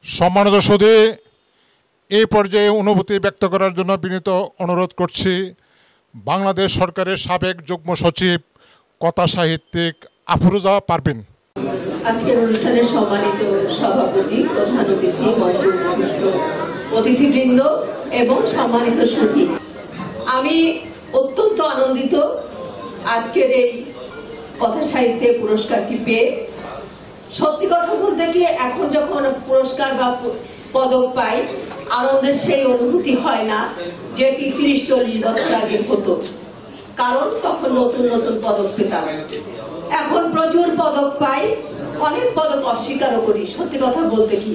সম্মানিত সুধী, এই পর্যায়ে অনুভূতি ব্যক্ত করার জন্য বিনীত অনুরোধ করছি বাংলাদেশ সরকারের সাবেক যুগ্ম সচিব কথা সাহিত্যিক আফরোজা পারভিন। আজকের অনুষ্ঠানের সম্মানিত সভাপতি, প্রধান অতিথি, মঞ্চে উপবিষ্ট অতিথিবৃন্দ এবং সম্মানিত সুধী, আমি অত্যন্ত আনন্দিত আজকের এই কথা সাহিত্যে পুরস্কারটি পেয়ে। সত্যি কথা বলতে কি, এখন যখন পুরস্কার বা পদক পাই, আনন্দের সেই অনুভূতি হয় না যেটি ৩০-৪০ বছর আগে হতো, কারণ তখন নতুন নতুন পদক পেতাম। এখন প্রচুর পদক পাই, অনেক পদক অস্বীকারও করি। সত্যি কথা বলতে কি,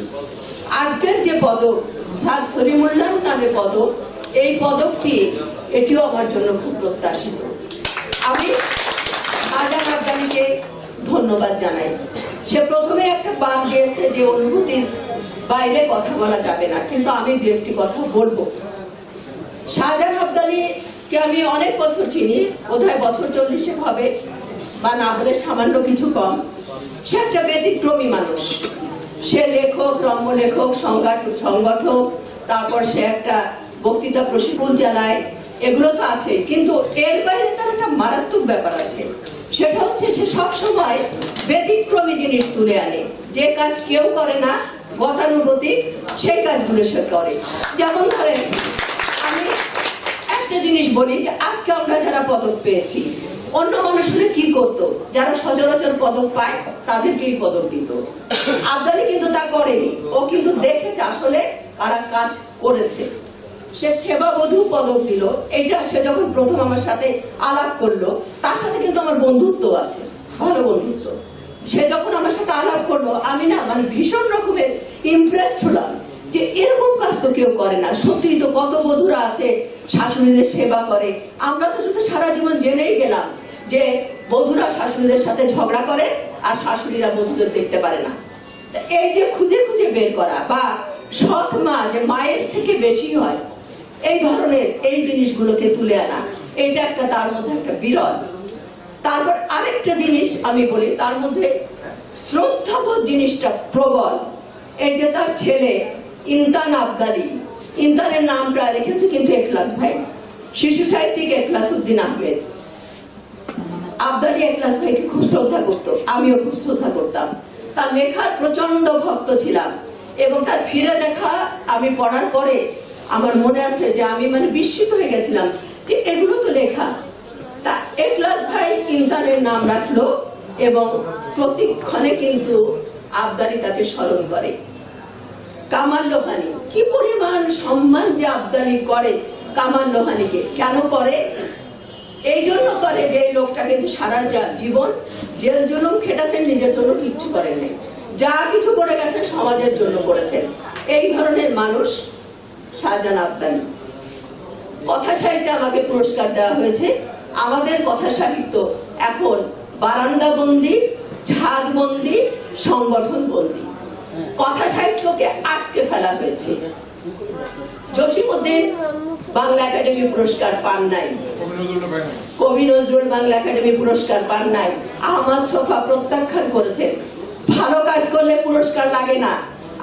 আজকের যে পদক স্যার সলিমুল্লাহ নামে পদক, এই পদকটি এটিও আমার জন্য খুব প্রত্যাশিত। আমি শাহজাহান আফগানিকে ধন্যবাদ জানাই। সে প্রথমে একটা বাদ দিয়েছে যে অনুভূতির বাইরে কথা বলা যাবে না, কিন্তু আমি দু একটি কথা বলবো। শাহজাহান আফগানিকে আমি অনেক বছর চিনি, বোধহয় বছর 40 হবে বা না হলে সামান্য কিছু কম। সে একটা ব্যতিক্রমী মানুষ। সে লেখক, রম্য লেখক, সংগঠক, তারপর সে একটা বক্তৃতা প্রশিক্ষণ চালায়, এগুলো তো আছে, কিন্তু এর বাইরে তার একটা মারাত্মক ব্যাপার আছে। সেটা হচ্ছে সে সবসময় ব্যতিক্রমী জিনিস তুলে আনে, যে কাজ কেউ করে না, গতানুগতিক সেই কাজগুলো সে করে। যেমন ধরেন, আমি একটা জিনিস বলি যে আজকে আমরা যারা পদক পেয়েছি, অন্য মানুষরা কি করতো? যারা সচরাচর পদক পায় তাদেরকেই পদক দিত। আফগানি কিন্তু তা করেনি। ও কিন্তু দেখেছে আসলে কারা কাজ করেছে। সে সেবাবধূ পদক দিল। এটা সে যখন প্রথম আমার সাথে আলাপ করলো, তার সাথে কিন্তু আমার বন্ধুত্ব আছে, ভালো বন্ধুত্ব। সে যখন আমার সাথে আলাপ করলো, আমি না ভীষণ রকমের ইমপ্রেসড হলাম যে এরকম কাজ তো কেউ করে না। সত্যি তো কত বধূরা আছে শাশুড়িদের সেবা করে। আমরা তো শুধু সারা জীবন জেনেই গেলাম যে বধূরা শাশুড়িদের সাথে ঝগড়া করে আর শাশুড়িরা বধূদের দেখতে পারে না। এই যে খুঁজে খুঁজে বের করা, বা সৎ মা যে মায়ের থেকে বেশি হয়, এই ধরনের এই জিনিসগুলোকে তুলে আনা, এটা একটা তার মধ্যে একটা বিরল। তারপর আরেকটা জিনিস আমি বলি, তার মধ্যে শ্রদ্ধাবোধ জিনিসটা প্রবল। এই যে তার ছেলে ইনতান আফগানি, ইনতানের নামটা রেখেছে কিন্তু এখলাস ভাই, শিশু সাহিত্যিক এখলাস উদ্দিন আহমেদ। আফগানি এখলাস ভাইকে খুব শ্রদ্ধা করতো, আমিও খুব শ্রদ্ধা করতাম। তার লেখার প্রচন্ড ভক্ত ছিলাম, এবং তার ফিরে দেখা আমি পড়ার পরে আমার মনে আছে যে আমি বিস্মিত হয়ে গেছিলাম যে এগুলো তো লেখা। তা এখলাস ভাই ইনতানের নাম রাখলো, এবং প্রতিক্ষণে কিন্তু আফগানি তাকে স্মরণ করে। কামাল লোহানী, কি পরিমাণ সম্মান যে আফগানি করে কামাল লোহানীকে। কেন করে? এই জন্য করে যে এই লোকটা কিন্তু সারা জীবন জেল জুলুম খেটেছেন, নিজের জন্য কিচ্ছু করেন নাই। যা কিছু করে গেছেন সমাজের জন্য করেছেন। এই ধরনের মানুষ শাহজাহান আফগানি। কথা সাহিত্যে আমাকে পুরস্কার দেওয়া হয়েছে। আমাদের কথা সাহিত্য এখন বারান্দা বন্দী, ছাদ বন্দী, সংগঠন বন্দী। কথা সাহিত্যকে আটকে ফেলা হয়েছে। জসিমউদ্দিন বাংলা একাডেমি পুরস্কার পান নাই, কবি নজরুল বাংলা একাডেমি পুরস্কার পান নাই, আহমদ শফা প্রত্যাখ্যান করেছেন। ভালো কাজ করলে পুরস্কার লাগে না।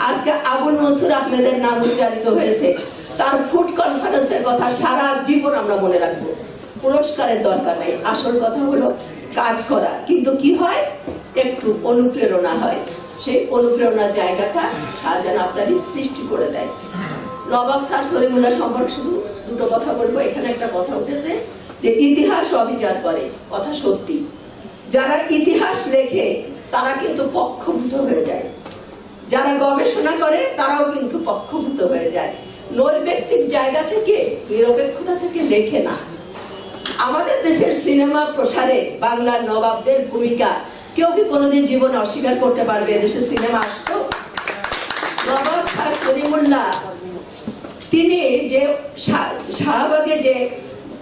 আজকে আবুল মনসুর আহমেদের নাম উচ্চারিত হয়েছে। তার ফুড কনফারেন্সের কথা সারা জীবন আমরা মনে রাখবো। পুরস্কারের দরকার নেই, আসল কথা হলো কাজ করা। কিন্তু কি হয়, একটু অনুপ্রেরণা হয়। সেই অনুপ্রেরণার জায়গাটা শাহজাহান আফগানি সৃষ্টি করে দেয়। নবাব স্যার সলিমুল্লাহ সম্পর্কে শুধু দুটো কথা বলবো। এখানে একটা কথা উঠেছে যে ইতিহাস অবিচার করে, কথা সত্যি। যারা ইতিহাস লেখে তারা কিন্তু পক্ষভূত হয়ে যায়, যারা গবেষণা করে তারাও কিন্তু পক্ষভূত হয়ে যায়। নৈর্ব্যক্তিক জায়গা থেকে, নিরপেক্ষতা থেকে লেখে না। আমাদের দেশের সিনেমা প্রসারে বাংলার নবাবদের ভূমিকা কেউ কি কোনোদিন জীবনে অস্বীকার করতে পারবে? দেশে সিনেমা আসতো। নবাব স্যার সলিমুল্লাহ তিনি যে শাহবাগে যে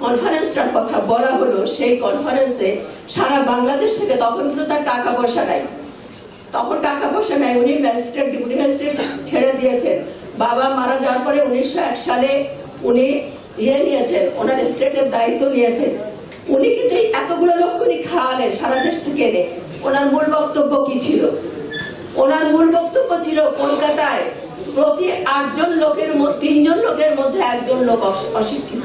কনফারেন্সটার কথা বলা হলো, সেই কনফারেন্সে সারা বাংলাদেশ থেকে, তখন কিন্তু তার টাকা পয়সা নাই, তখন টাকা পয়সা নাই, উনি ম্যাজিস্ট্রেট, ডেপুটি ম্যাজিস্ট্রেট ছেড়ে দিয়েছেন। বাবা মারা যাওয়ার পরে 1901 সালে উনি নিয়েছেন, ওনার স্টেটের দায়িত্ব নিয়েছেন। উনি কিন্তু এতগুলো লোক উনি খাওয়ালেন সারা দেশ থেকে এনে। ওনার মূল বক্তব্য কি ছিল? ওনার মূল বক্তব্য ছিল কলকাতায় প্রতি 8 জন লোকের মধ্যে 3 জন লোকের মধ্যে 1 জন লোক অশিক্ষিত।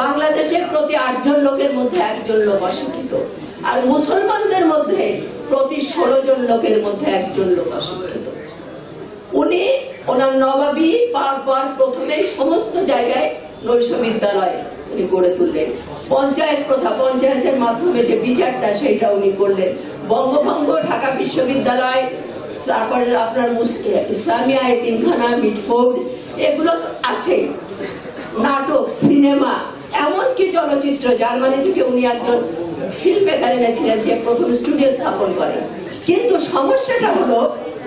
বাংলাদেশে প্রতি 8 জন লোকের মধ্যে 1 জন লোক অশিক্ষিত। আর মুসলমানদের মধ্যে প্রতি 16 জন লোকের মধ্যে 1 জন লোক অশিক্ষিত। উনি ওনার নবাবী পর প্রথমে সমস্ত জায়গায় নৈশ বিদ্যালয় উনি গড়ে তুললেন। পঞ্চায়েত প্রথা, পঞ্চায়েতের মাধ্যমে যে বিচারটা সেটা উনি করলেন। বঙ্গভঙ্গ, ঢাকা বিশ্ববিদ্যালয়, তারপরে আপনার ইসলামিয়া এতিমখানা, মিটফোর্ড, এগুলো আছে। নাটক, সিনেমা, এমনকি চলচ্চিত্র, জার্মানি থেকে উনি একজন ফিল্ম মেকার এনেছিলেন যে প্রথম স্টুডিও স্থাপন করেন। কিন্তু সমস্যাটা হলো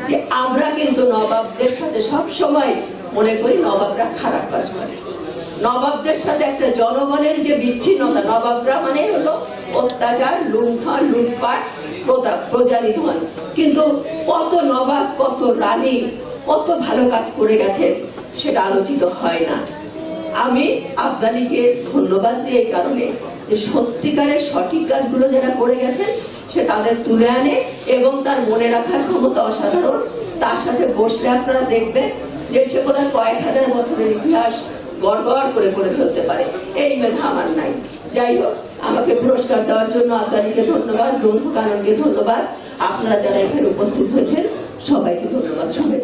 যে আমরা কিন্তু নবাবদের সাথে সব সময় মনে করি নবাবরা খারাপ কাজ করে। নবাবদের সাথে একটা জনগণের যে বিচ্ছিন্নতা, নবাবরা মানে হলো অত্যাচার, লুণ্ঠন, লুটপাট, প্রজানিধন। কিন্তু কত নবাব, কত রানী কত ভালো কাজ করে গেছে সেটা আলোচিত হয় না। আমি আফজালিকে ধন্যবাদ দিই এই কারণে যে সত্যিকারের সঠিক কাজগুলো যারা করে গেছেন সে তাদের তুলে আনে এবং তার মনে রাখার ক্ষমতা অসাধারণ। তার সাথে বসলে আপনারা দেখবেন যে সে বোধহয় কয়েক হাজার বছরের ইতিহাস গড়গড় করে ফেলতে পারে। এই মেধা আমার নাই। যাই হোক, আমাকে পুরস্কার দেওয়ার জন্য আফজালিকে ধন্যবাদ, গ্রন্থকাননকে ধন্যবাদ, আপনারা যারা এখানে উপস্থিত হয়েছেন সবাইকে ধন্যবাদ। সবাই